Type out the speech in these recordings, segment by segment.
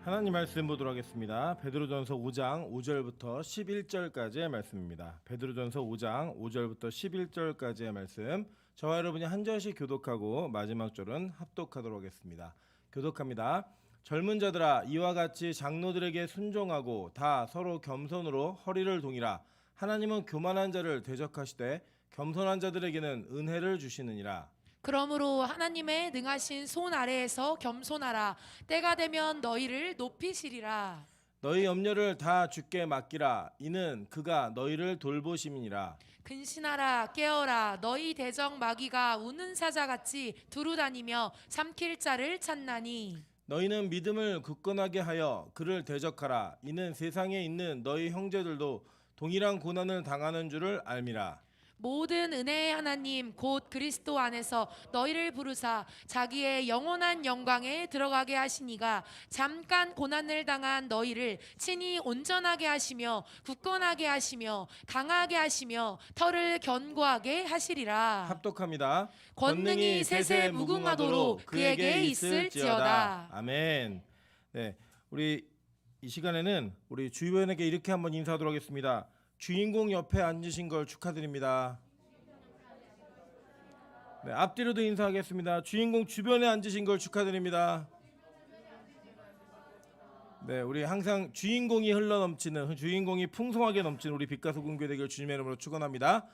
하나님 말씀 보도록 하겠습니다. 베드로전서 5장 5절부터 11절까지의 말씀입니다. 베드로전서 5장 5절부터 11절까지의 말씀, 저와 여러분이 한 절씩 교독하고 마지막 절은 합독하도록 하겠습니다. 교독합니다. 젊은 자들아, 이와 같이 장로들에게 순종하고 다 서로 겸손으로 허리를 동이라. 하나님은 교만한 자를 대적하시되 겸손한 자들에게는 은혜를 주시느니라. 그러므로 하나님의 능하신 손 아래에서 겸손하라. 때가 되면 너희를 높이시리라. 너희 염려를 다 주께 맡기라. 이는 그가 너희를 돌보심이니라. 근신하라, 깨어라. 너희 대적 마귀가 우는 사자같이 두루다니며 삼킬 자를 찾나니. 너희는 믿음을 굳건하게 하여 그를 대적하라. 이는 세상에 있는 너희 형제들도 동일한 고난을 당하는 줄을 알미라. 모든 은혜의 하나님 곧 그리스도 안에서 너희를 부르사 자기의 영원한 영광에 들어가게 하시니가 잠깐 고난을 당한 너희를 친히 온전하게 하시며 굳건하게 하시며 강하게 하시며 털을 견고하게 하시리라. 합독합니다. 권능이 세세 무궁하도록 그에게 있을지어다. 아멘. 네, 우리 이 시간에는 우리 주변에게 이렇게 한번 인사하도록 하겠습니다. 주인공 옆에 앉으신 걸 축하드립니다. 네, 앞뒤로도 인사하겠습니다. 주인공 주변에 앉으신 걸 축하드립니다. 네, 우리 항상 주인공이 흘러넘치는, 주인공이 풍성하게 넘치는 우리 빛과 소금 교회 되기를 주님의 이름으로 축원합니다.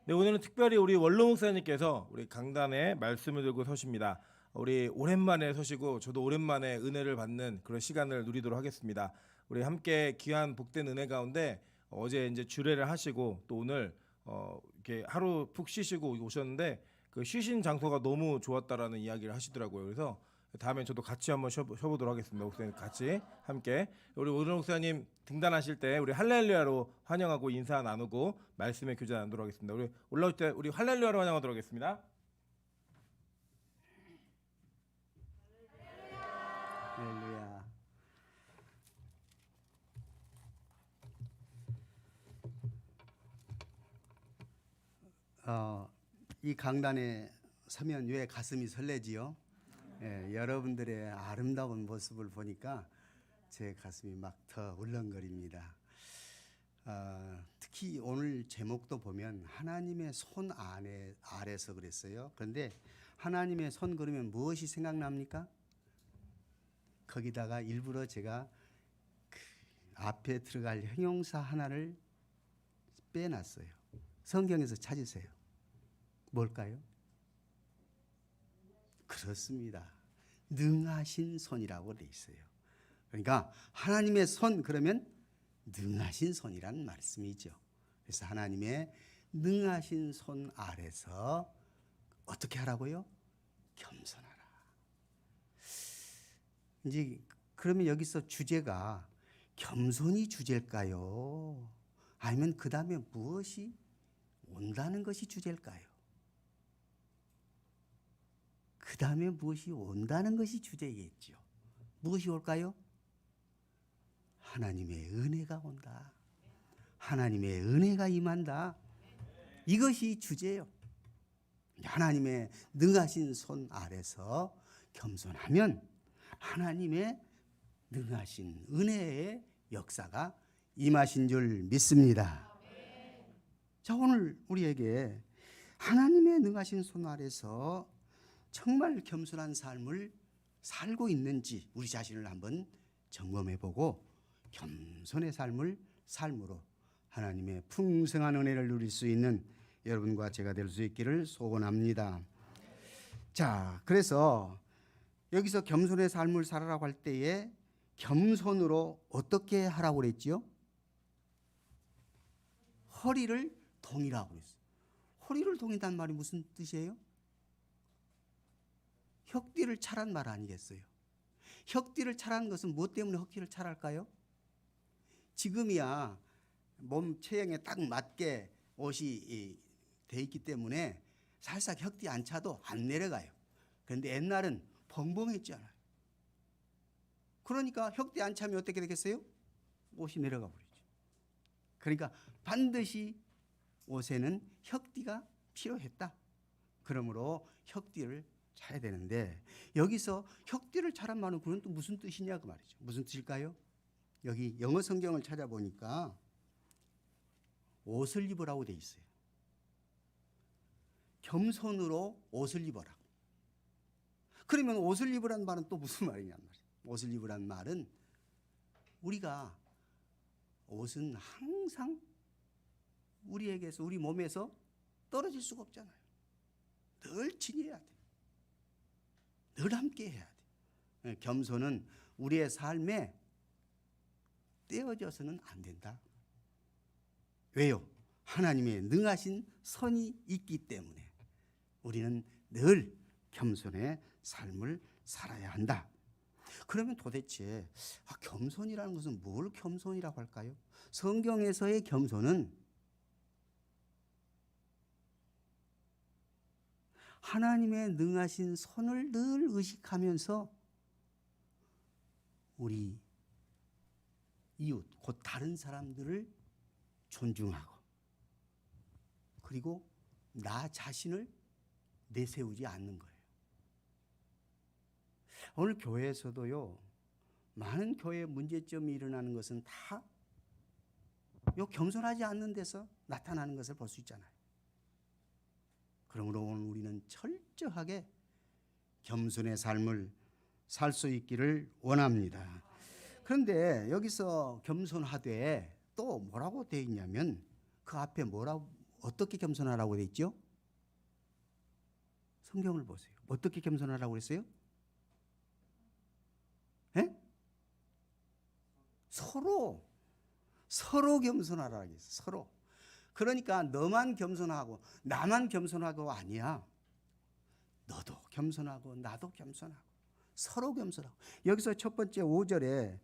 네, 오늘은 특별히 우리 원로 목사님께서 우리 강단에 말씀을 들고 서십니다. 우리 오랜만에 서시고 저도 오랜만에 은혜를 받는 그런 시간을 누리도록 하겠습니다. 우리 함께 귀한 복된 은혜 가운데 어제 이제 주례를 하시고 또 오늘 이렇게 하루 푹 쉬시고 오셨는데 그 쉬신 장소가 너무 좋았다라는 이야기를 하시더라고요. 그래서 다음에 저도 같이 한번 쉬어보도록 하겠습니다. 목사님 같이 함께 우리 오른 목사님 등단하실 때 우리 할렐루야로 환영하고 인사 나누고 말씀의 교제 나누도록 하겠습니다. 우리 올라올 때 우리 할렐루야로 환영하도록 하겠습니다. 할렐루야. 이 강단에 서면 왜 가슴이 설레지요? 여러분들의 아름다운 모습을 보니까 제 가슴이 막 더 울렁거립니다. 특히 오늘 제목도 보면 하나님의 손 아래서 그랬어요. 그런데 하나님의 손 그러면 무엇이 생각납니까? 거기다가 일부러 제가 그 앞에 들어갈 형용사 하나를 빼놨어요. 성경에서 찾으세요. 뭘까요? 그렇습니다. 능하신 손이라고 돼 있어요. 그러니까 하나님의 손 그러면 능하신 손이라는 말씀이죠. 그래서 하나님의 능하신 손 아래서 어떻게 하라고요? 겸손하라. 이제 그러면 여기서 주제가 겸손이 주제일까요? 아니면 그 다음에 무엇이 온다는 것이 주제일까요? 그 다음에 무엇이 온다는 것이 주제겠죠. 무엇이 올까요? 하나님의 은혜가 온다. 하나님의 은혜가 임한다. 이것이 주제예요. 하나님의 능하신 손 아래서 겸손하면 하나님의 능하신 은혜의 역사가 임하신 줄 믿습니다. 자, 오늘 우리에게 하나님의 능하신 손 아래서 정말 겸손한 삶을 살고 있는지 우리 자신을 한번 점검해 보고 겸손의 삶을 삶으로 하나님의 풍성한 은혜를 누릴 수 있는 여러분과 제가 될 수 있기를 소원합니다. 자, 그래서 여기서 겸손의 삶을 살아라고 할 때에 겸손으로 어떻게 하라고 그랬지요? 허리를 동이라고 그랬어요. 허리를 동인다는 말이 무슨 뜻이에요? 혁띠를 차란 말 아니겠어요? 혁띠를 차라는 것은 무엇 때문에 혁띠를 차랄까요? 지금이야 몸 체형에 딱 맞게 옷이 돼 있기 때문에 살짝 혁띠 안 차도 안 내려가요. 그런데 옛날은 벙벙했잖아요. 그러니까 혁띠 안 차면 어떻게 되겠어요? 옷이 내려가 버리죠. 그러니까 반드시 옷에는 혁띠가 필요했다. 그러므로 혁띠를 차야 되는데 여기서 혁띠를 차란 말은 그건 또 무슨 뜻이냐 그 말이죠. 무슨 뜻일까요? 여기 영어 성경을 찾아보니까 옷을 입으라고 돼 있어요. 겸손으로 옷을 입어라. 그러면 옷을 입으란 말은 또 무슨 말이냐 말이에요. 옷을 입으란 말은 우리가 옷은 항상 우리에게서 우리 몸에서 떨어질 수가 없잖아요. 늘 지녀야 돼. 늘 함께 해야 돼. 겸손은 우리의 삶에 떼어져서는 안 된다. 왜요? 하나님의 능하신 선이 있기 때문에 우리는 늘 겸손의 삶을 살아야 한다. 그러면 도대체 겸손이라는 것은 뭘 겸손이라고 할까요? 성경에서의 겸손은 하나님의 능하신 선을 늘 의식하면서 우리 이웃, 곧 다른 사람들을 존중하고 그리고 나 자신을 내세우지 않는 거예요. 오늘 교회에서도요, 많은 교회의 문제점이 일어나는 것은 다 요 겸손하지 않는 데서 나타나는 것을 볼 수 있잖아요. 그러므로 오늘 우리는 철저하게 겸손의 삶을 살 수 있기를 원합니다. 그런데 여기서 겸손하되 또 뭐라고 되어 있냐면 그 앞에 뭐라고 어떻게 겸손하라고 되어 있죠? 성경을 보세요. 어떻게 겸손하라고 그랬어요? 예? 서로 겸손하라고 했어요. 서로. 그러니까 너만 겸손하고 나만 겸손하고 아니야. 너도 겸손하고 나도 겸손하고 서로 겸손하고. 여기서 첫 번째 5절에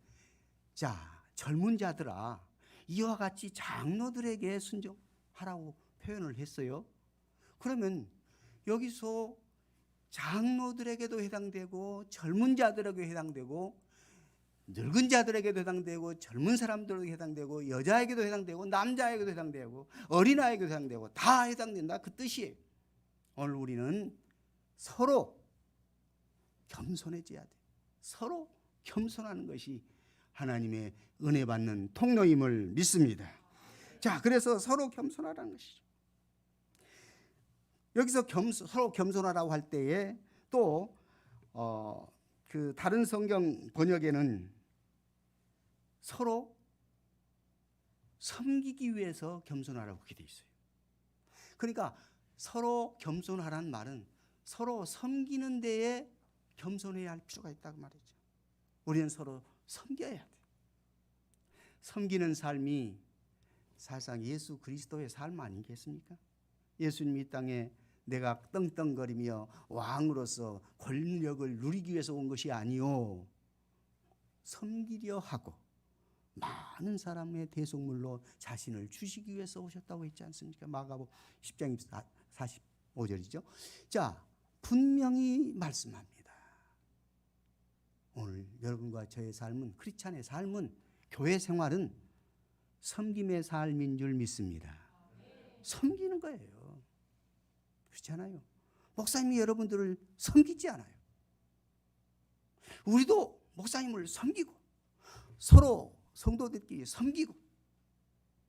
자, 젊은 자들아 이와 같이 장로들에게 순종하라고 표현을 했어요. 그러면 여기서 장로들에게도 해당되고 젊은 자들에게도 해당되고 늙은 자들에게도 해당되고 젊은 사람들에게도 해당되고 여자에게도 해당되고 남자에게도 해당되고 어린아이에게도 해당되고 다 해당된다 그 뜻이에요. 오늘 우리는 서로 겸손해져야 돼. 서로 겸손하는 것이 하나님의 은혜 받는 통로임을 믿습니다. 자, 그래서 서로 겸손하라는 것이죠. 여기서 서로 겸손하라고 할 때에 또 그 다른 성경 번역에는 서로 섬기기 위해서 겸손하라고 그렇게 돼 있어요. 그러니까 서로 겸손하라는 말은 서로 섬기는 데에 겸손해야 할 필요가 있다고 말이죠. 우리는 서로 섬겨야 돼. 섬기는 삶이 사실상 예수 그리스도의 삶 아니겠습니까? 예수님 이 땅에 내가 떵떵거리며 왕으로서 권력을 누리기 위해서 온 것이 아니요 섬기려 하고 많은 사람의 대속물로 자신을 주시기 위해서 오셨다고 했지 않습니까? 마가복음 10장 45절이죠. 자, 분명히 말씀합니다. 오늘 여러분과 저의 삶은, 크리스찬의 삶은, 교회 생활은 섬김의 삶인 줄 믿습니다. 섬기는 거예요. 그렇지 않아요? 목사님이 여러분들을 섬기지 않아요. 우리도 목사님을 섬기고 서로 성도들끼리 섬기고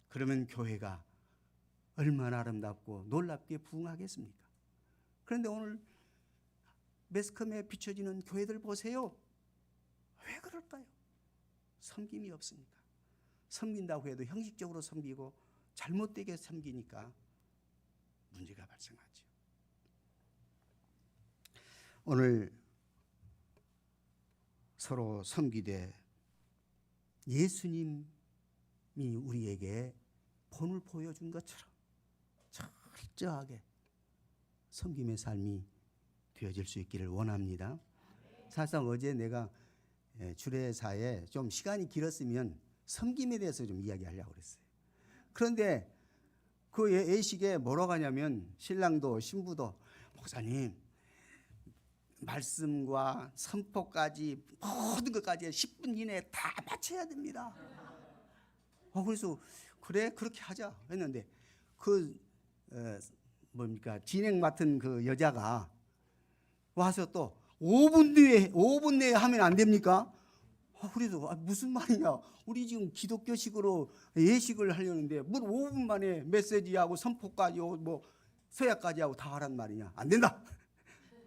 그러면 교회가 얼마나 아름답고 놀랍게 부흥하겠습니까? 그런데 오늘 매스컴에 비춰지는 교회들 보세요. 왜 그럴까요? 섬김이 없으니까. 섬긴다고 해도 형식적으로 섬기고 잘못되게 섬기니까 문제가 발생하죠. 오늘 서로 섬기되 예수님이 우리에게 본을 보여준 것처럼 철저하게 섬김의 삶이 되어질 수 있기를 원합니다. 사실상 어제 내가 주례사에 좀 시간이 길었으면 섬김에 대해서 좀 이야기하려고 그랬어요. 그런데 그 예식에 뭐라고 하냐면 신랑도 신부도 목사님 말씀과 선포까지 모든 것까지 10분 이내에 다 마쳐야 됩니다. 그래서 그래 그렇게 하자 했는데 그 진행 맡은 그 여자가 와서 또 5분 내에 하면 안 됩니까? 그래도 무슨 말이냐? 우리 지금 기독교식으로 예식을 하려는데 뭘 5분 만에 메시지하고 선포까지 하고 뭐 서약까지 하고 다 하란 말이냐? 안 된다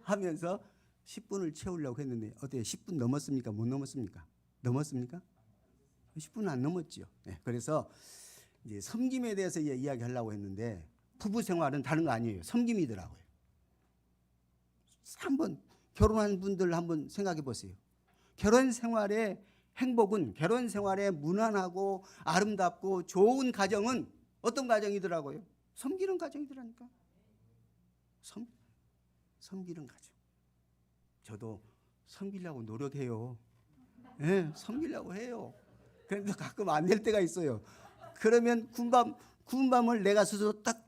하면서 10분을 채우려고 했는데 어때요? 10분 넘었습니까? 못 넘었습니까? 넘었습니까? 10분은 안 넘었죠. 네, 그래서 이제 섬김에 대해서 이야기하려고 했는데 부부 생활은 다른 거 아니에요. 섬김이더라고요. 한번 결혼한 분들 한번 생각해 보세요. 결혼 생활의 행복은, 결혼 생활의 무난하고 아름답고 좋은 가정은 어떤 가정이더라고요? 섬기는 가정이더라니까. 섬기는 가정. 저도 섬기려고 노력해요. 네, 섬기려고 해요. 그런데 가끔 안 될 때가 있어요. 그러면 구운 밤을 내가 스스로 딱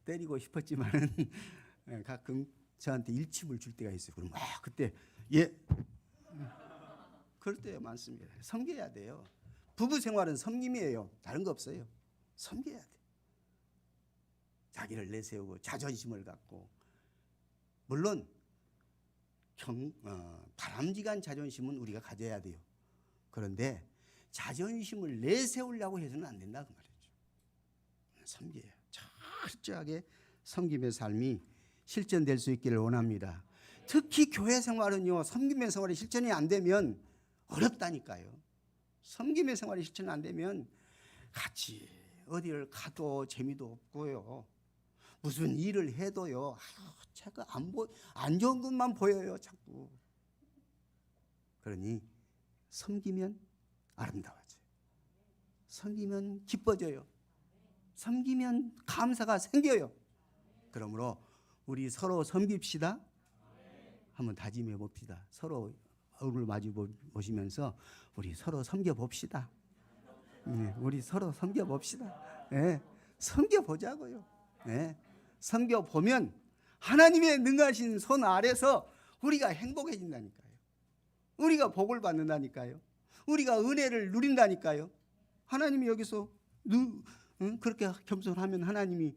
때리고 싶었지만은 가끔 저한테 일침을 줄 때가 있어요. 그럼 그때 그럴 때 많습니다. 섬겨야 돼요. 부부 생활은 섬김이에요. 다른 거 없어요. 섬겨야 돼. 자기를 내세우고 자존심을 갖고, 물론 바람직한 자존심은 우리가 가져야 돼요. 그런데 자존심을 내세우려고 해서는 안 된다 그 말이죠. 섬겨야 철저하게 섬김의 삶이 실천될 수 있기를 원합니다. 특히 교회 생활은요, 섬김의 생활이 실천이 안 되면 어렵다니까요. 섬김의 생활이 실천 안 되면 같이 어디를 가도 재미도 없고요. 무슨 일을 해도요, 자꾸 안 좋은 것만 보여요, 자꾸. 그러니 섬기면 아름다워져요. 섬기면 기뻐져요. 섬기면 감사가 생겨요. 그러므로 우리 서로 섬깁시다. 한번 다짐해 봅시다. 서로 얼굴 마주 보시면서 우리 서로 섬겨 봅시다. 네, 우리 서로 섬겨 봅시다. 네, 섬겨 보자고요. 네, 섬겨 보면 하나님의 능하신 손 아래서 우리가 행복해진다니까요. 우리가 복을 받는다니까요. 우리가 은혜를 누린다니까요. 하나님이 여기서 그렇게 겸손하면 하나님이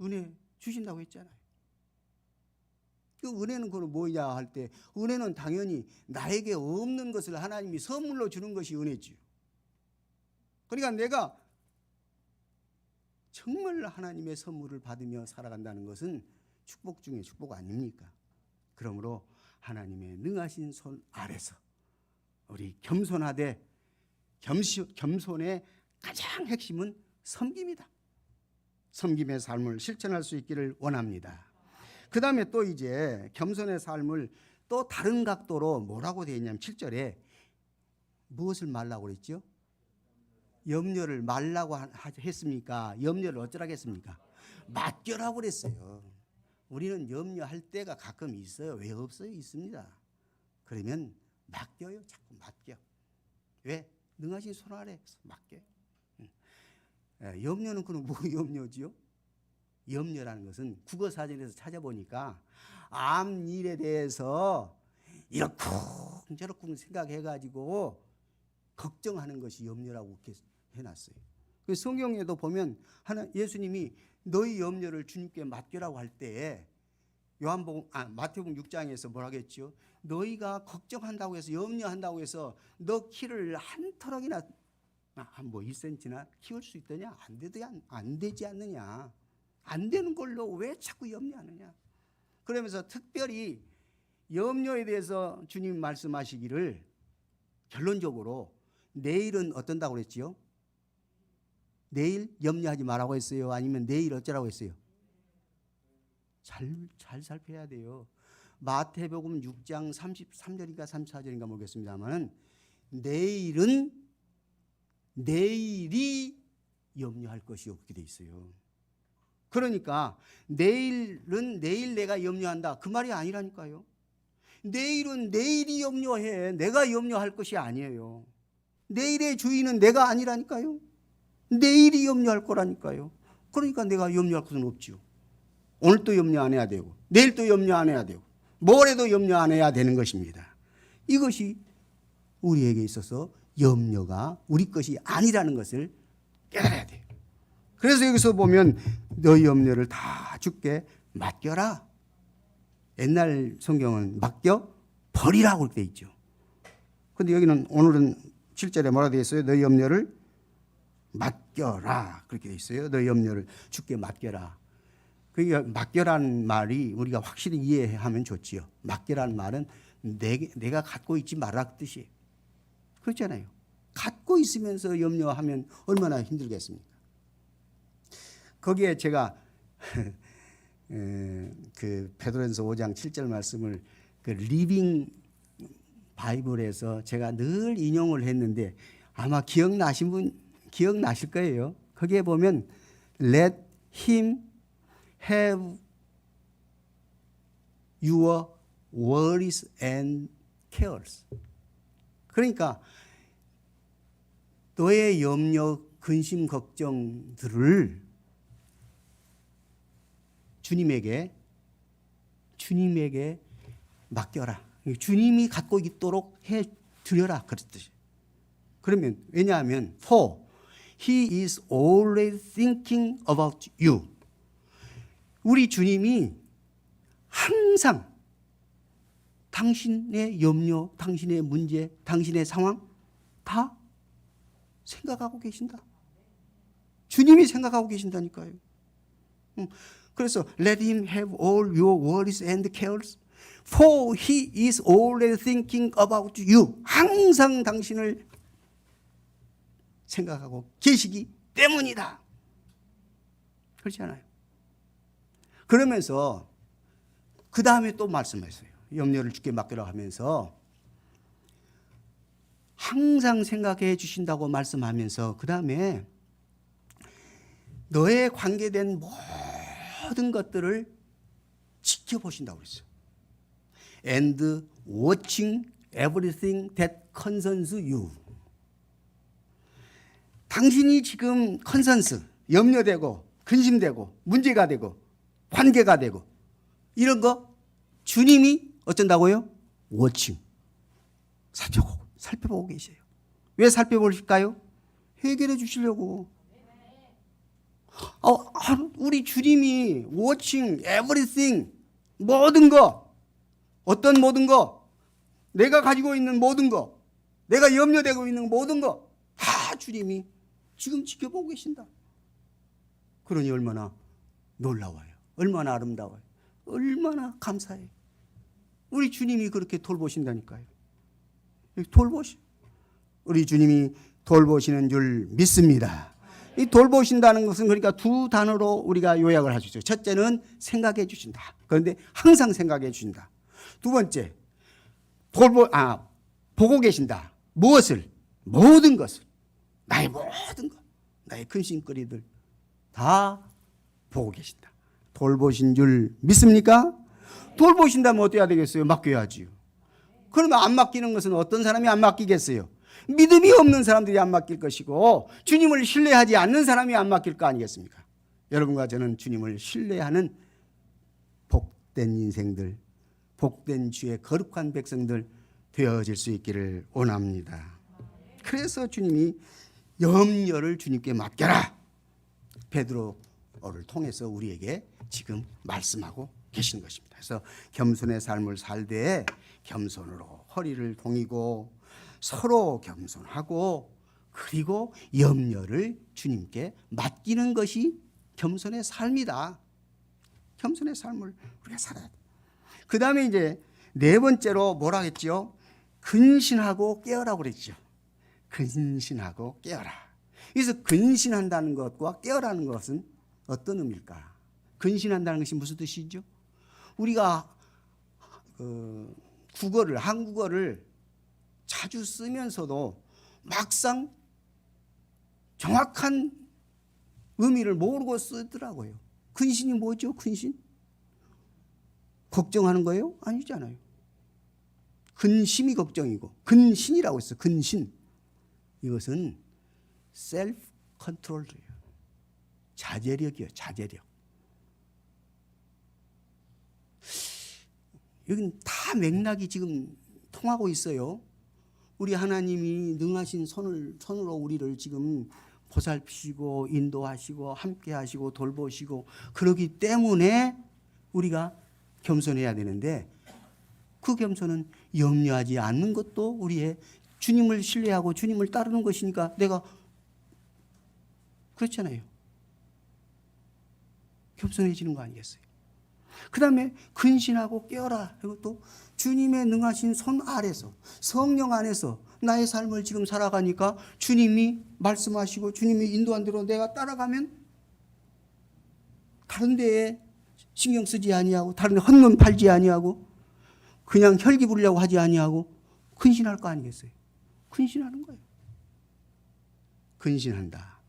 은혜 주신다고 했잖아요. 그 은혜는 그럼 뭐냐 할 때, 은혜는 당연히 나에게 없는 것을 하나님이 선물로 주는 것이 은혜지요. 그러니까 내가 정말 하나님의 선물을 받으며 살아간다는 것은 축복 중에 축복 아닙니까? 그러므로 하나님의 능하신 손 아래서 우리 겸손하되, 겸손의 가장 핵심은 섬김이다. 섬김의 삶을 실천할 수 있기를 원합니다. 그 다음에 또 이제 겸손의 삶을 또 다른 각도로 뭐라고 되어 있냐면 7절에 무엇을 말라고 그랬죠? 염려를 말라고 했습니까? 염려를 어쩌라고 했습니까? 맡겨라고 그랬어요. 우리는 염려할 때가 가끔 있어요. 왜 없어요? 있습니다. 그러면 맡겨요. 자꾸 맡겨. 왜? 능하신 손 아래 맡겨요. 염려는 그럼 뭐 염려지요? 염려라는 것은 국어사전에서 찾아보니까 암 일에 대해서 이렇쿵저렇쿵 생각해가지고 걱정하는 것이 염려라고 이렇게 해놨어요. 성경에도 보면 예수님이 너희 염려를 주님께 맡겨라고 할 때에 마태복음 6장에서 뭐라고 했죠? 너희가 걱정한다고 해서, 염려한다고 해서 너 키를 한 터럭이나 뭐 1cm나 키울 수 있더냐? 안 되지 않느냐? 안 되는 걸로 왜 자꾸 염려하느냐? 그러면서 특별히 염려에 대해서 주님 말씀하시기를 결론적으로 내일은 어떤다고 그랬지요? 내일 염려하지 말라고 했어요? 아니면 내일 어쩌라고 했어요? 잘 살펴야 돼요. 마태복음 6장 33절인가 34절인가 모르겠습니다만 내일이 염려할 것이 없게 돼 있어요. 그러니까 내일은 내일 내가 염려한다 그 말이 아니라니까요. 내일은 내일이 염려해. 내가 염려할 것이 아니에요. 내일의 주인은 내가 아니라니까요. 내일이 염려할 거라니까요. 그러니까 내가 염려할 것은 없죠. 오늘도 염려 안 해야 되고 내일도 염려 안 해야 되고 모레도 염려 안 해야 되는 것입니다. 이것이 우리에게 있어서 염려가 우리 것이 아니라는 것을 깨달아야 돼요. 그래서 여기서 보면 너희 염려를 다 주께 맡겨라. 옛날 성경은 맡겨 버리라고 그렇게 돼 있죠. 근데 여기는 오늘은 7절에 뭐라 되어 있어요? 너희 염려를 맡겨라. 그렇게 돼 있어요. 너희 염려를 주께 맡겨라. 그러니까 맡겨라는 말이 우리가 확실히 이해하면 좋지요. 맡겨라는 말은 내가 갖고 있지 말라 그 뜻이에요. 그렇잖아요. 갖고 있으면서 염려하면 얼마나 힘들겠습니까? 거기에 제가 그 베드로전서 5장 7절 말씀을 그 리빙 바이블에서 제가 늘 인용을 했는데 아마 기억나신 분 기억나실 거예요. 거기에 보면 Let him have your worries and cares. 그러니까 너의 염려, 근심, 걱정들을 주님에게 맡겨라. 주님이 갖고 있도록 해 드려라 그랬듯이. 그러면 왜냐하면 for he is always thinking about you. 우리 주님이 항상 당신의 염려, 당신의 문제, 당신의 상황 다 생각하고 계신다. 주님이 생각하고 계신다니까요. 그래서 let him have all your worries and cares for he is always thinking about you. 항상 당신을 생각하고 계시기 때문이다. 그렇지 않아요? 그러면서 그 다음에 또 말씀하셨어요. 염려를 주께 맡기라고 하면서 항상 생각해 주신다고 말씀하면서 그 다음에 너에 관계된 모든 것들을 지켜보신다고 그랬어요. And watching everything that concerns you. 당신이 지금 컨선스, 염려되고 근심되고 문제가 되고 관계가 되고 이런 거 주님이 어쩐다고요? 워칭, 살펴보고 계세요. 왜 살펴보실까요? 해결해 주시려고. 우리 주님이 watching everything, 모든 거, 어떤 모든 거, 내가 가지고 있는 모든 거, 내가 염려되고 있는 모든 거 다 주님이 지금 지켜보고 계신다. 그러니 얼마나 놀라워요. 얼마나 아름다워요. 얼마나 감사해요. 우리 주님이 그렇게 돌보신다니까요. 우리 주님이 돌보시는 줄 믿습니다. 이 돌보신다는 것은 그러니까 두 단어로 우리가 요약을 할 수 있어요. 첫째는 생각해 주신다. 그런데 항상 생각해 주신다. 두 번째, 보고 계신다. 무엇을? 모든 것을. 나의 모든 것. 나의 근심거리들 다 보고 계신다. 돌보신 줄 믿습니까? 돌보신다면 어떻게 해야 되겠어요? 맡겨야지요. 그러면 안 맡기는 것은 어떤 사람이 안 맡기겠어요? 믿음이 없는 사람들이 안 맡길 것이고 주님을 신뢰하지 않는 사람이 안 맡길 거 아니겠습니까? 여러분과 저는 주님을 신뢰하는 복된 인생들, 복된 주의 거룩한 백성들 되어질 수 있기를 원합니다. 그래서 주님이 염려를 주님께 맡겨라. 베드로를 통해서 우리에게 지금 말씀하고 계시는 것입니다. 그래서 겸손의 삶을 살되 겸손으로 허리를 동이고 서로 겸손하고 그리고 염려를 주님께 맡기는 것이 겸손의 삶이다. 겸손의 삶을 우리가 살아야 돼. 그 다음에 이제 네 번째로 뭐라 했죠? 근신하고 깨어라고 그랬죠. 근신하고 깨어라. 그래서 근신한다는 것과 깨어라는 것은 어떤 의미일까? 근신한다는 것이 무슨 뜻이죠? 우리가 한국어를 자주 쓰면서도 막상 정확한 의미를 모르고 쓰더라고요. 근신이 뭐죠? 근신? 걱정하는 거예요? 아니잖아요. 근심이 걱정이고 근신이라고 했어요. 근신. 이것은 셀프 컨트롤이에요. 자제력이에요. 자제력. 여긴 다 맥락이 지금 통하고 있어요. 우리 하나님이 능하신 손으로 우리를 지금 보살피시고 인도하시고 함께하시고 돌보시고 그러기 때문에 우리가 겸손해야 되는데 그 겸손은 염려하지 않는 것도 우리의 주님을 신뢰하고 주님을 따르는 것이니까 내가 그렇잖아요. 겸손해지는 거 아니겠어요? 그 다음에 근신하고 깨어라. 그리고 또 주님의 능하신 손 아래서 성령 안에서 나의 삶을 지금 살아가니까 주님이 말씀하시고 주님이 인도한 대로 내가 따라가면 다른 데에 신경 쓰지 아니하고 다른 데 헛문 팔지 아니하고 그냥 혈기 부리려고 하지 아니하고 근신할 거 아니겠어요? 근신하는 거예요. 근신한다.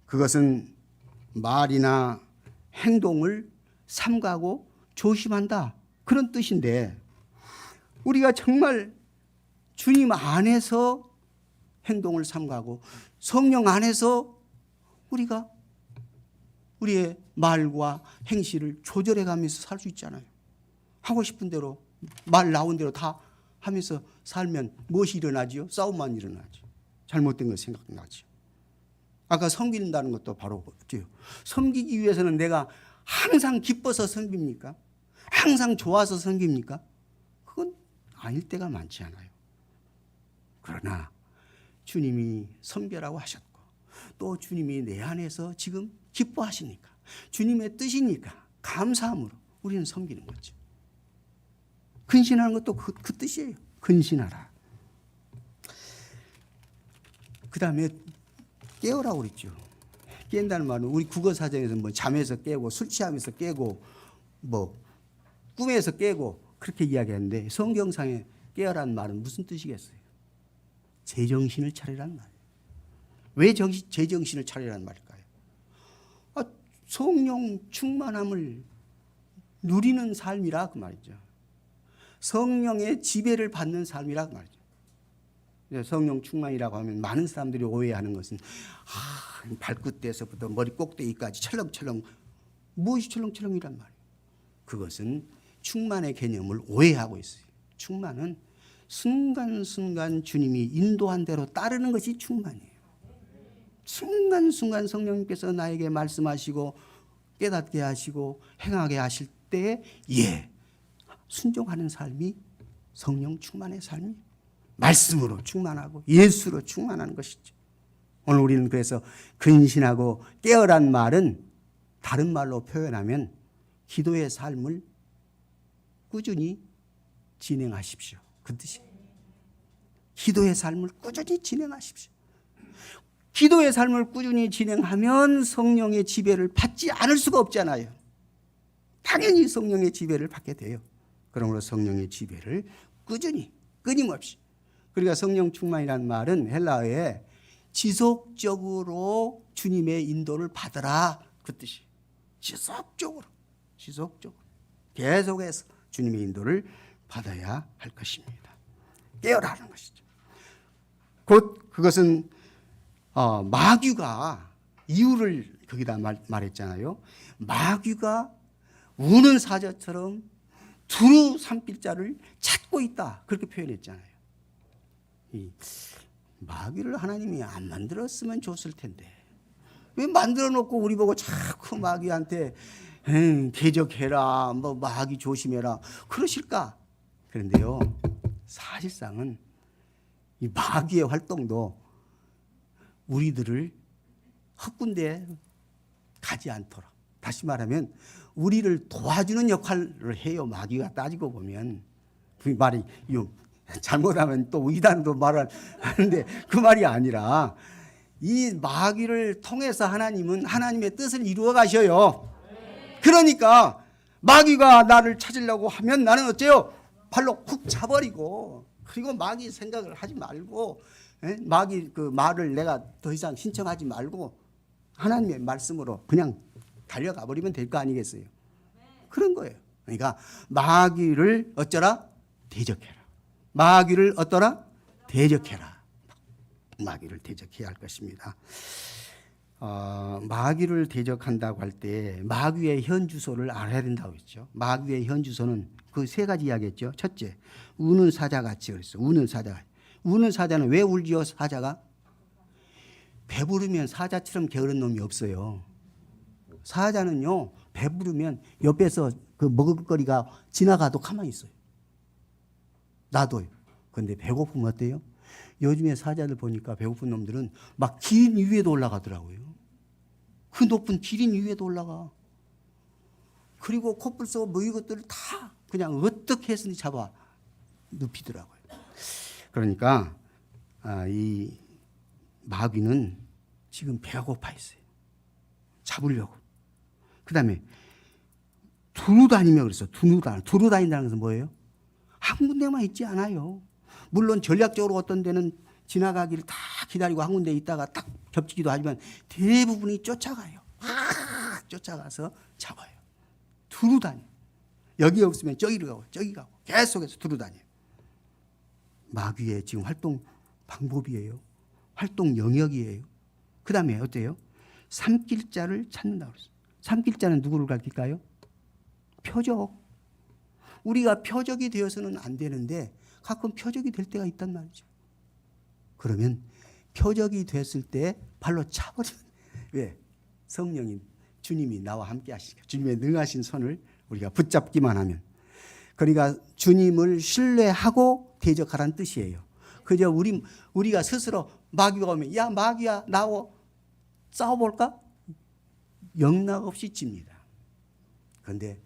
그것은 말이나 행동을 삼가고 조심한다. 그런 뜻인데 우리가 정말 주님 안에서 행동을 삼가고 성령 안에서 우리가 우리의 말과 행실을 조절해 가면서 살 수 있잖아요. 하고 싶은 대로 말 나온 대로 다 하면서 살면 무엇이 일어나지요? 싸움만 일어나죠. 잘못된 거 생각나죠. 아까 섬긴다는 것도 바로 그렇죠. 섬기기 위해서는 내가 항상 기뻐서 섬깁니까? 항상 좋아서 섬깁니까? 그건 아닐 때가 많지 않아요. 그러나 주님이 섬겨라고 하셨고 또 주님이 내 안에서 지금 기뻐하시니까 주님의 뜻이니까 감사함으로 우리는 섬기는 거죠. 근신하는 것도 그 뜻이에요. 근신하라. 그 다음에 깨우라고 그랬죠. 깬다는 말은 우리 국어사전에서 뭐 잠에서 깨고 술 취하면서 깨고 뭐 꿈에서 깨고 그렇게 이야기하는데 성경상에 깨어라는 말은 무슨 뜻이겠어요? 제정신을 차리라는 말이에요. 왜 제정신을 차리라는 말일까요? 성령 충만함을 누리는 삶이라 그 말이죠. 성령의 지배를 받는 삶이라 그 말이죠. 성령 충만이라고 하면 많은 사람들이 오해하는 것은 발끝에서부터 머리 꼭대기까지 철렁철렁 무엇이 철렁철렁이란 말이에요. 그것은 충만의 개념을 오해하고 있어요. 충만은 순간순간 주님이 인도한 대로 따르는 것이 충만이에요. 순간순간 성령님께서 나에게 말씀하시고 깨닫게 하시고 행하게 하실 때에 순종하는 삶이 성령 충만의 삶이에요. 말씀으로 충만하고 예수로 충만한 것이죠. 오늘 우리는 그래서 근신하고 깨어란 말은 다른 말로 표현하면 기도의 삶을 꾸준히 진행하십시오. 그 뜻이에요. 기도의 삶을 꾸준히 진행하십시오. 기도의 삶을 꾸준히 진행하면 성령의 지배를 받지 않을 수가 없잖아요. 당연히 성령의 지배를 받게 돼요. 그러므로 성령의 지배를 꾸준히 끊임없이. 그러니까 성령 충만이라는 말은 헬라어에 지속적으로 주님의 인도를 받으라 그 뜻이에요. 지속적으로 계속해서 주님의 인도를 받아야 할 것입니다. 깨어라는 것이죠. 곧 그것은 마귀가 이유를 거기다 말했잖아요. 마귀가 우는 사자처럼 두루 삼킬 자를 찾고 있다 그렇게 표현했잖아요. 이 마귀를 하나님이 안 만들었으면 좋았을 텐데 왜 만들어 놓고 우리 보고 자꾸 마귀한테 대적해라 뭐 마귀 조심해라 그러실까? 그런데요 사실상은 이 마귀의 활동도 우리들을 헛군데 가지 않도록 다시 말하면 우리를 도와주는 역할을 해요. 마귀가 따지고 보면 그 말이 잘못하면 또 이단도 말을 하는데 그 말이 아니라 이 마귀를 통해서 하나님은 하나님의 뜻을 이루어 가셔요. 그러니까 마귀가 나를 찾으려고 하면 나는 어째요? 발로 쿡 차버리고 그리고 마귀 생각을 하지 말고 마귀 그 말을 내가 더 이상 신청하지 말고 하나님의 말씀으로 그냥 달려가 버리면 될 거 아니겠어요? 그런 거예요. 그러니까 마귀를 어쩌라? 대적해라. 마귀를 어떠라? 대적해라. 마귀를 대적해야 할 것입니다. 마귀를 대적한다고 할 때 마귀의 현 주소를 알아야 된다고 했죠. 마귀의 현 주소는 그 세 가지 이야기했죠. 첫째, 우는 사자같이 그랬어요. 우는 사자. 우는 사자는 왜 울지요? 사자가 배부르면 사자처럼 게으른 놈이 없어요. 사자는요 배부르면 옆에서 그 먹을거리가 지나가도 가만히 있어요. 놔둬요. 그런데 배고프면 어때요? 요즘에 사자들 보니까 배고픈 놈들은 막 기린 위에도 올라가더라고요. 그 높은 기린 위에도 올라가. 그리고 코뿔 쏘고 뭐 이것들을 다 그냥 어떻게 해서든지 잡아 눕히더라고요. 그러니까 이 마귀는 지금 배가 고파 있어요. 잡으려고. 그 다음에 두루 다니며 그랬어. 두루 다닌다는 것은 뭐예요? 한 군데만 있지 않아요. 물론 전략적으로 어떤 데는 지나가기를 다 기다리고 한 군데 있다가 딱 겹치기도 하지만 대부분이 쫓아가요. 쫓아가서 잡아요. 두루 다녀. 여기 없으면 저기로 가고 저기 가고 계속해서 두루 다녀요. 마귀의 지금 활동 방법이에요. 활동 영역이에요. 그 다음에 어때요? 삼킬 자를 찾는다고 그랬어요. 삼킬 자는 누구를 가르칠까요? 표적. 우리가 표적이 되어서는 안 되는데 가끔 표적이 될 때가 있단 말이죠. 그러면 표적이 됐을 때 발로 차버리면 왜? 성령인 주님이 나와 함께 하시니까 주님의 능하신 손을 우리가 붙잡기만 하면 그러니까 주님을 신뢰하고 대적하라는 뜻이에요. 그저 우리가 스스로 마귀가 오면 야 마귀야 나와 싸워볼까? 영락 없이 집니다. 그런데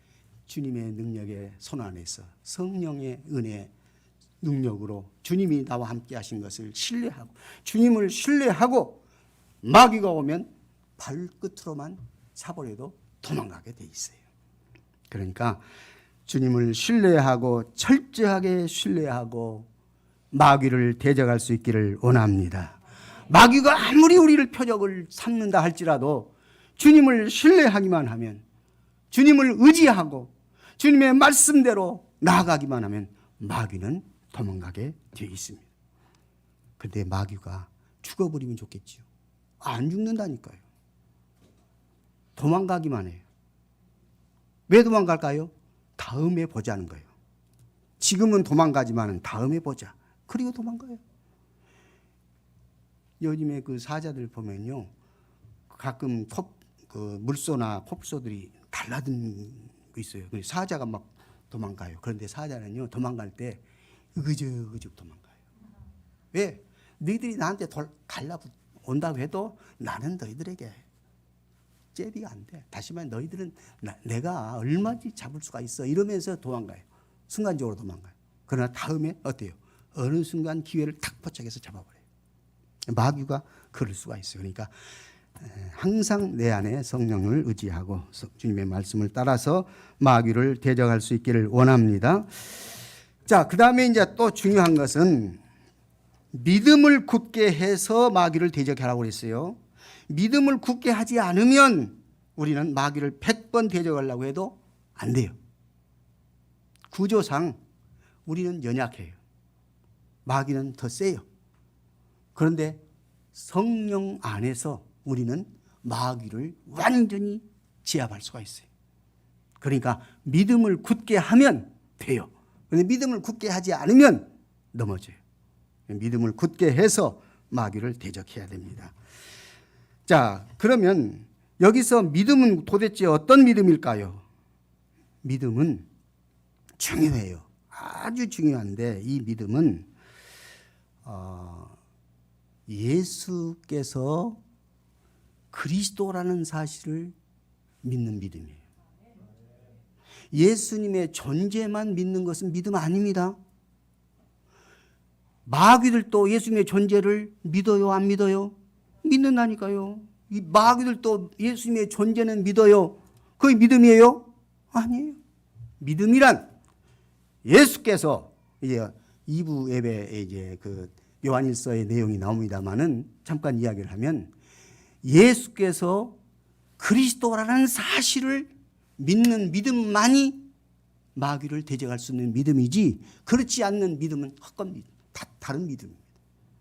주님의 능력의 손 안에서 성령의 은혜 능력으로 주님이 나와 함께 하신 것을 신뢰하고 주님을 신뢰하고 마귀가 오면 발끝으로만 차버려도 도망가게 돼 있어요. 그러니까 주님을 신뢰하고 철저하게 신뢰하고 마귀를 대적할 수 있기를 원합니다. 마귀가 아무리 우리를 표적을 삼는다 할지라도 주님을 신뢰하기만 하면 주님을 의지하고 주님의 말씀대로 나아가기만 하면 마귀는 도망가게 되어 있습니다. 그런데 마귀가 죽어버리면 좋겠지요. 안 죽는다니까요. 도망가기만 해요. 왜 도망갈까요? 다음에 보자는 거예요. 지금은 도망가지만 다음에 보자. 그리고 도망가요. 요즘에 그 사자들 보면요. 가끔 물소나 콥소들이 달라든 거 있어요. 사자가 막 도망가요. 그런데 사자는요. 도망갈 때 으그적으적 도망가요. 왜? 너희들이 나한테 달라온다고 해도 나는 너희들에게 잽이 안 돼. 다시 말해 너희들은 내가 얼마든지 잡을 수가 있어. 이러면서 도망가요. 순간적으로 도망가요. 그러나 다음에 어때요? 어느 순간 기회를 탁 포착해서 잡아버려요. 마귀가 그럴 수가 있어요. 그러니까 항상 내 안에 성령을 의지하고 주님의 말씀을 따라서 마귀를 대적할 수 있기를 원합니다. 자, 그 다음에 이제 또 중요한 것은 믿음을 굳게 해서 마귀를 대적하라고 그랬어요. 믿음을 굳게 하지 않으면 우리는 마귀를 100번 대적하려고 해도 안 돼요. 구조상 우리는 연약해요. 마귀는 더 세요. 그런데 성령 안에서 우리는 마귀를 완전히 제압할 수가 있어요. 그러니까 믿음을 굳게 하면 돼요. 그런데 믿음을 굳게 하지 않으면 넘어져요. 믿음을 굳게 해서 마귀를 대적해야 됩니다. 자, 그러면 여기서 믿음은 도대체 어떤 믿음일까요? 믿음은 중요해요. 아주 중요한데 이 믿음은 예수께서 그리스도라는 사실을 믿는 믿음이에요. 예수님의 존재만 믿는 것은 믿음 아닙니다. 마귀들도 예수님의 존재를 믿어요, 안 믿어요? 믿는다니까요. 이 마귀들도 예수님의 존재는 믿어요. 그게 믿음이에요? 아니에요. 믿음이란 예수께서 이제 2부 예배에 이제 그 요한일서의 내용이 나옵니다만은 잠깐 이야기를 하면 예수께서 그리스도라는 사실을 믿는 믿음만이 마귀를 대적할 수 있는 믿음이지 그렇지 않는 믿음은 헛된 믿음, 다른 믿음입니다.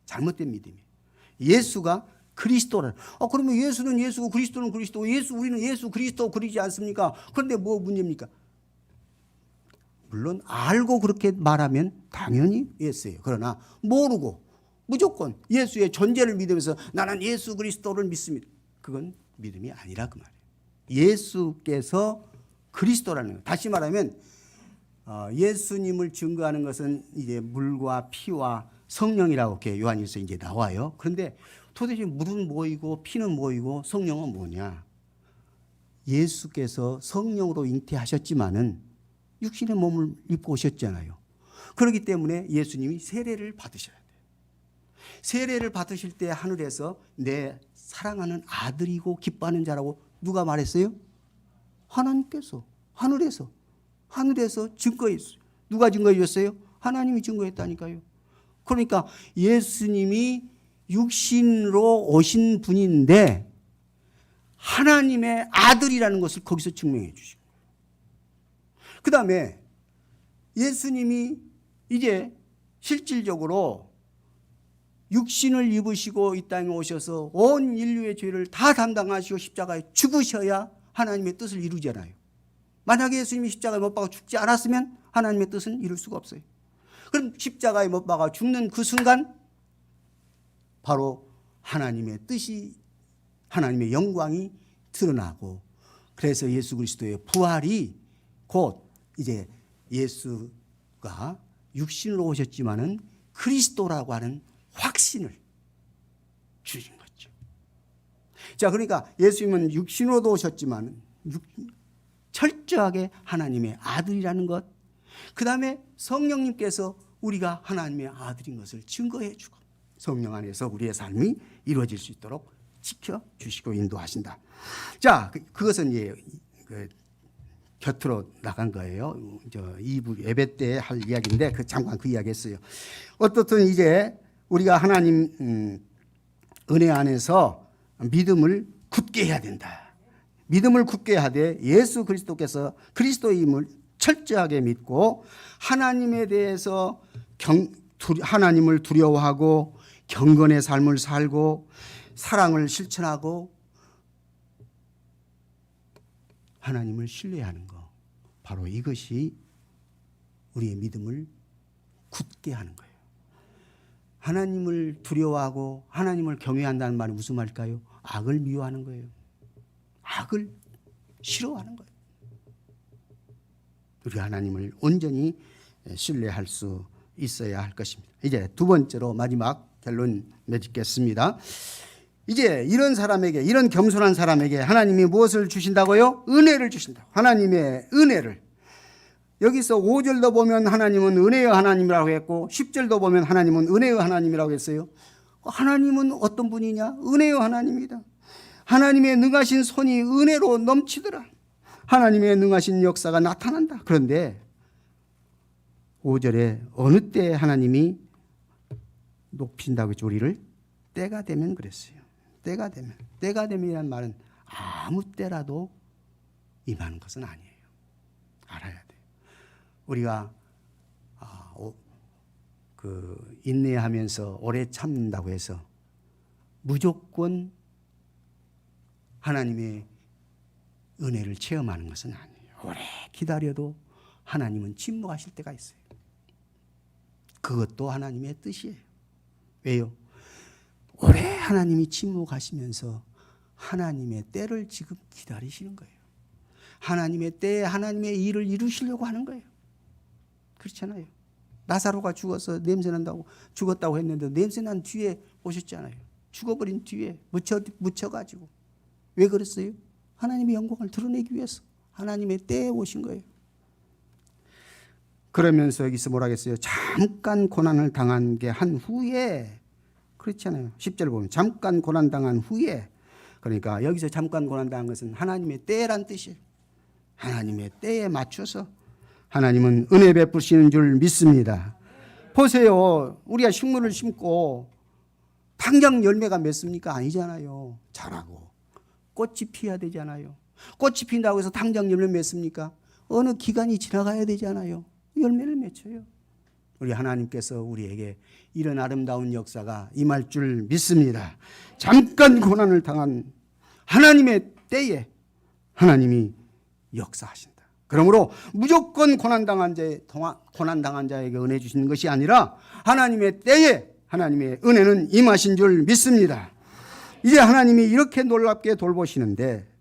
잘못된 믿음이에요. 예수가 그리스도라는 그러면 예수는 예수고 그리스도는 그리스도고 우리는 예수 그리스도 그러지 않습니까? 그런데 뭐 문제입니까? 물론 알고 그렇게 말하면 당연히 예수예요. 그러나 모르고 무조건 예수의 존재를 믿으면서 나는 예수 그리스도를 믿습니다. 그건 믿음이 아니라 그 말이에요. 예수께서 그리스도라는 거예요. 다시 말하면 예수님을 증거하는 것은 이제 물과 피와 성령이라고 이렇게 요한일서 이제 나와요. 그런데 도대체 물은 뭐이고 피는 뭐이고 성령은 뭐냐? 예수께서 성령으로 잉태하셨지만은 육신의 몸을 입고 오셨잖아요. 그렇기 때문에 예수님이 세례를 받으셔야 돼요. 세례를 받으실 때 하늘에서 내 사랑하는 아들이고 기뻐하는 자라고 누가 말했어요? 하나님께서 하늘에서 증거했어요. 누가 증거해 줬어요? 하나님이 증거했다니까요. 그러니까 예수님이 육신으로 오신 분인데 하나님의 아들이라는 것을 거기서 증명해 주신 거예요. 그 다음에 예수님이 이제 실질적으로 육신을 입으시고 이 땅에 오셔서 온 인류의 죄를 다 담당하시고 십자가에 죽으셔야 하나님의 뜻을 이루잖아요. 만약에 예수님이 십자가에 못 박아 죽지 않았으면 하나님의 뜻은 이룰 수가 없어요. 그럼 십자가에 못 박아 죽는 그 순간 바로 하나님의 뜻이, 하나님의 영광이 드러나고, 그래서 예수 그리스도의 부활이 곧 이제 예수가 육신으로 오셨지만은 그리스도라고 하는 확신을 주신 거죠. 자, 그러니까 예수님은 육신으로도 오셨지만 철저하게 하나님의 아들이라는 것, 그 다음에 성령님께서 우리가 하나님의 아들인 것을 증거해 주고 성령 안에서 우리의 삶이 이루어질 수 있도록 지켜주시고 인도하신다. 자, 그것은 이제 곁으로 나간 거예요. 2부 예배 때 할 이야기인데 잠깐 그 이야기 했어요. 어떻든 이제 우리가 하나님 은혜 안에서 믿음을 굳게 해야 된다. 믿음을 굳게 하되 예수 그리스도께서 그리스도임을 철저하게 믿고 하나님에 대해서 하나님을 두려워하고 경건의 삶을 살고 사랑을 실천하고 하나님을 신뢰하는 것, 바로 이것이 우리의 믿음을 굳게 하는 거예요. 하나님을 두려워하고 하나님을 경외한다는 말은 무슨 말일까요? 악을 미워하는 거예요. 악을 싫어하는 거예요. 우리 하나님을 온전히 신뢰할 수 있어야 할 것입니다. 이제 두 번째로 마지막 결론 맺겠습니다. 이제 이런 사람에게, 이런 겸손한 사람에게 하나님이 무엇을 주신다고요? 은혜를 주신다. 하나님의 은혜를. 여기서 5절도 보면 하나님은 은혜의 하나님이라고 했고 10절도 보면 하나님은 은혜의 하나님이라고 했어요. 하나님은 어떤 분이냐? 은혜의 하나님이다. 하나님의 능하신 손이 은혜로 넘치더라. 하나님의 능하신 역사가 나타난다. 그런데 5절에 어느 때 하나님이 높인다고 했죠? 우리를 때가 되면 그랬어요. 때가 되면. 때가 되면이라는 말은 아무 때라도 임하는 것은 아니에요. 알아야 돼요. 우리가 인내하면서 오래 참는다고 해서 무조건 하나님의 은혜를 체험하는 것은 아니에요. 오래 기다려도 하나님은 침묵하실 때가 있어요. 그것도 하나님의 뜻이에요. 왜요? 오래 하나님이 침묵하시면서 하나님의 때를 지금 기다리시는 거예요. 하나님의 때에 하나님의 일을 이루시려고 하는 거예요. 그렇잖아요. 나사로가 죽어서 냄새난다고 죽었다고 했는데 냄새난 뒤에 오셨잖아요. 죽어버린 뒤에 묻혀가지고. 왜 그랬어요? 하나님의 영광을 드러내기 위해서 하나님의 때에 오신 거예요. 그러면서 여기서 뭐라 했어요? 잠깐 고난을 당한 게 한 후에, 그렇잖아요. 10절 보면 잠깐 고난 당한 후에, 그러니까 여기서 잠깐 고난 당한 것은 하나님의 때란 뜻이에요. 하나님의 때에 맞춰서 하나님은 은혜 베푸시는 줄 믿습니다. 보세요. 우리가 식물을 심고 당장 열매가 맺습니까? 아니잖아요. 자라고 꽃이 피어야 되잖아요. 꽃이 핀다고 해서 당장 열매 맺습니까? 어느 기간이 지나가야 되잖아요. 열매를 맺혀요. 우리 하나님께서 우리에게 이런 아름다운 역사가 임할 줄 믿습니다. 잠깐 고난을 당한 하나님의 때에 하나님이 역사하신다. 그러므로 무조건 고난당한 자에게 은혜 주시는 것이 아니라 하나님의 때에 하나님의 은혜는 임하신 줄 믿습니다. 이제 하나님이 이렇게 놀랍게 돌보시는데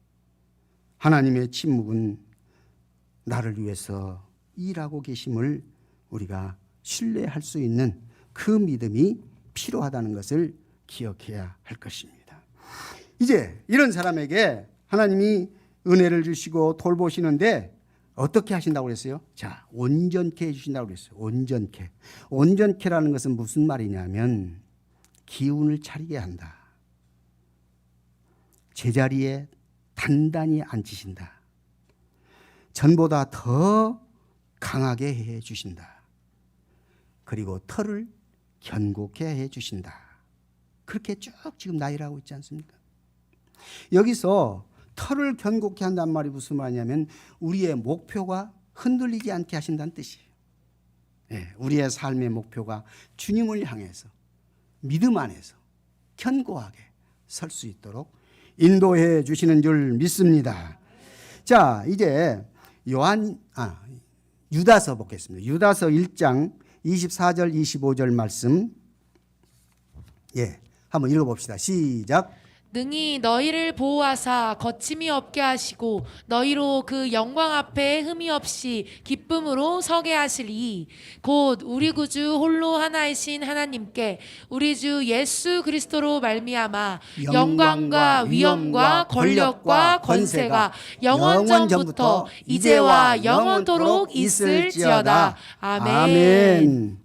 하나님의 침묵은 나를 위해서 일하고 계심을 우리가 신뢰할 수 있는 그 믿음이 필요하다는 것을 기억해야 할 것입니다. 이제 이런 사람에게 하나님이 은혜를 주시고 돌보시는데 어떻게 하신다고 그랬어요? 자, 온전케 해주신다고 그랬어요. 온전케. 온전케라는 것은 무슨 말이냐면 기운을 차리게 한다. 제자리에 단단히 앉히신다. 전보다 더 강하게 해 주신다. 그리고 털을 견고케 해 주신다. 그렇게 쭉 지금 나열하고 있지 않습니까? 여기서 털을 견고케 한다는 말이 무슨 말이냐면 우리의 목표가 흔들리지 않게 하신다는 뜻이에요. 우리의 삶의 목표가 주님을 향해서 믿음 안에서 견고하게 설 수 있도록 인도해 주시는 줄 믿습니다. 자, 이제 유다서 보겠습니다. 유다서 1장 24절 25절 말씀 한번 읽어봅시다. 시작. 능히 너희를 보호하사 거침이 없게 하시고 너희로 그 영광 앞에 흠이 없이 기쁨으로 서게 하시리. 곧 우리 구주 홀로 하나이신 하나님께 우리 주 예수 그리스도로 말미암아 영광과 위엄과 권력과 권세가 영원 전부터 이제와 영원토록 있을지어다. 아멘. 아멘.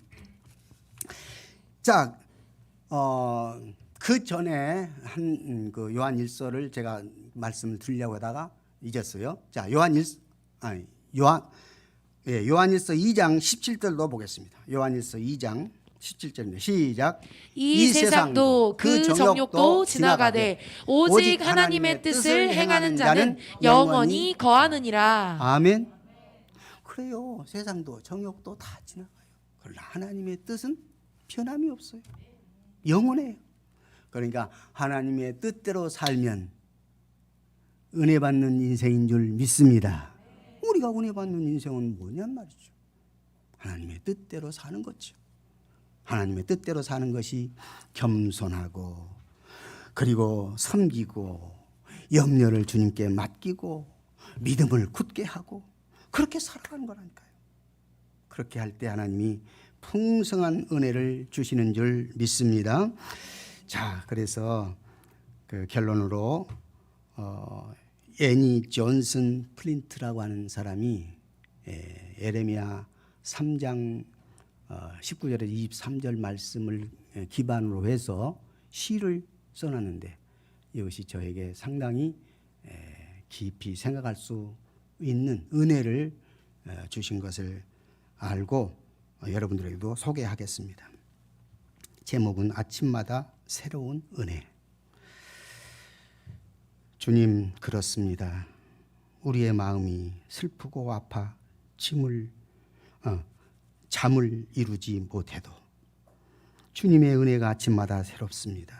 자, 그 전에 한 그 요한 1서를 제가 말씀을 드리려고 하다가 잊었어요. 자, 요한 1서 2장 17절도 보겠습니다. 요한 1서 2장 17절입니다. 시작. 이 세상도 그 정욕도 지나가되 오직 하나님의 뜻을 행하는 자는 영원히 거하느니라. 아멘. 그래요. 세상도 정욕도 다 지나가요. 그러나 하나님의 뜻은 변함이 없어요. 영원해요. 그러니까 하나님의 뜻대로 살면 은혜 받는 인생인 줄 믿습니다. 우리가 은혜 받는 인생은 뭐냔 말이죠. 하나님의 뜻대로 사는 거죠. 하나님의 뜻대로 사는 것이 겸손하고 그리고 섬기고 염려를 주님께 맡기고 믿음을 굳게 하고 그렇게 살아가는 거라니까요. 그렇게 할 때 하나님이 풍성한 은혜를 주시는 줄 믿습니다. 자, 그래서 그 결론으로 애니 존슨 플린트라고 하는 사람이 에레미야 3장 19절에 23절 말씀을 기반으로 해서 시를 써놨는데 이것이 저에게 상당히 깊이 생각할 수 있는 은혜를 주신 것을 알고 여러분들에게도 소개하겠습니다. 제목은 아침마다 새로운 은혜. 주님, 그렇습니다. 우리의 마음이 슬프고 아파 잠을 이루지 못해도 주님의 은혜가 아침마다 새롭습니다.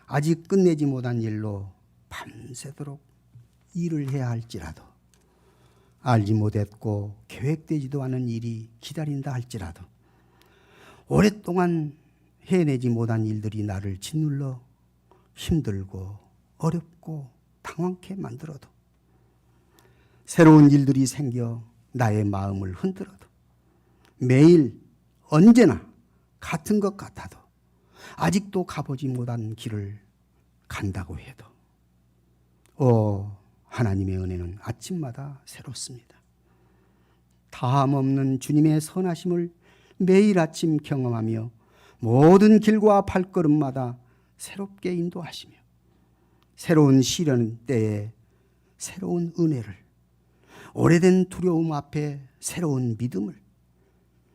아직 끝내지 못한 일로 밤새도록 일을 해야 할지라도 알지 못했고 계획되지도 않은 일이 기다린다 할지라도 오랫동안 해내지 못한 일들이 나를 짓눌러 힘들고 어렵고 당황케 만들어도 새로운 일들이 생겨 나의 마음을 흔들어도 매일 언제나 같은 것 같아도 아직도 가보지 못한 길을 간다고 해도 하나님의 은혜는 아침마다 새롭습니다. 다함없는 주님의 선하심을 매일 아침 경험하며 모든 길과 발걸음마다 새롭게 인도하시며 새로운 시련 때에 새로운 은혜를, 오래된 두려움 앞에 새로운 믿음을,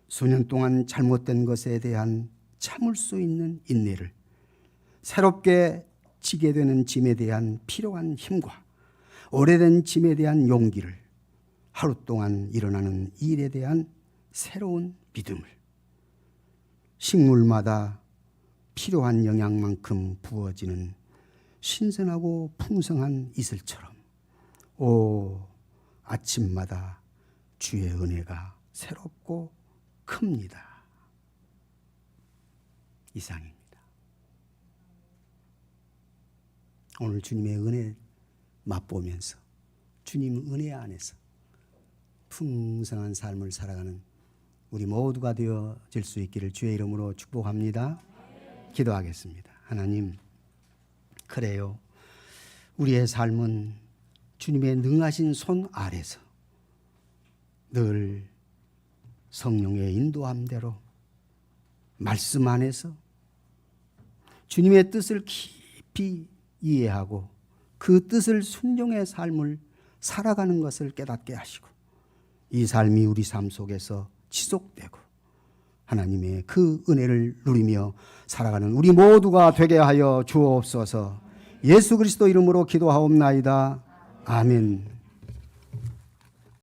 수년 동안 잘못된 것에 대한 참을 수 있는 인내를, 새롭게 지게 되는 짐에 대한 필요한 힘과 오래된 짐에 대한 용기를, 하루 동안 일어나는 일에 대한 새로운 믿음을, 식물마다 필요한 영양만큼 부어지는 신선하고 풍성한 이슬처럼 아침마다 주의 은혜가 새롭고 큽니다. 이상입니다. 오늘 주님의 은혜 맛보면서 주님 은혜 안에서 풍성한 삶을 살아가는 우리 모두가 되어질 수 있기를 주의 이름으로 축복합니다. 기도하겠습니다. 하나님, 그래요. 우리의 삶은 주님의 능하신 손 아래서 늘 성령의 인도함대로 말씀 안에서 주님의 뜻을 깊이 이해하고 그 뜻을 순종의 삶을 살아가는 것을 깨닫게 하시고 이 삶이 우리 삶 속에서 지속되고 하나님의 그 은혜를 누리며 살아가는 우리 모두가 되게 하여 주옵소서. 예수 그리스도 이름으로 기도하옵나이다. 아멘.